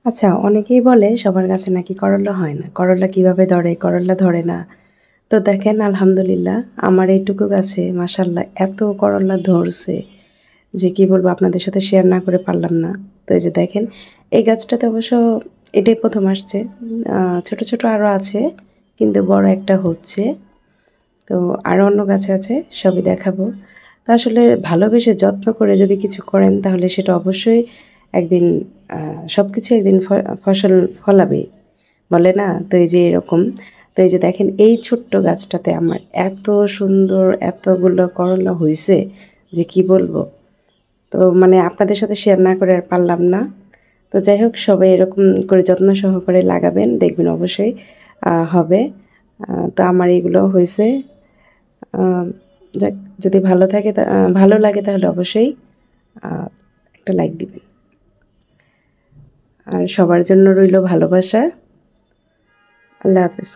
আচ্ছা, অনেকেই বলে সবার গাছে নাকি করল্লা হয় না। করল্লা কিভাবে ধরে? করল্লা ধরে না। তো দেখেন আলহামদুলিল্লাহ আমার এইটুকু গাছে মাশাআল্লাহ এত করল্লা ধরছে যে কি বলবো আপনাদের সাথে শেয়ার না করে পারলাম না। তো এই যে দেখেন এই গাছটাতে অবশ্য এটাই ১ম আসছে। ছোট, ছোট আরও আছে কিন্তু বড় একটা হচ্ছে। তো আরও অন্য গাছে আছে সবই দেখাবো। তো আসলে ভালোবেসে যত্ন করে যদি কিছু করেন তাহলে সেটা অবশ্যই একদিন সবকিছু একদিন ফসল ফলাবেই। বলে না? তো এই যে এরকম। তো এই যে দেখেন এই ছোট্ট গাছটাতে আমার এত সুন্দর এতগুলো করলা হইছে যে কি বলবো? তো মানে আপনাদের সাথে শেয়ার না করে আর পারলাম না। তো যাই হোক সবাই এরকম করে যত্ন সহকারে লাগাবেন দেখবেন অবশ্যই হবে। তো আমার এগুলো হইছে। আ যাক যদি ভালো থাকে ভালো লাগে তাহলে অবশ্যই আ একটা লাইক দিবেন। আর সবার জন্য রইল ভালোবাসা। আল্লাহ হাফেজ।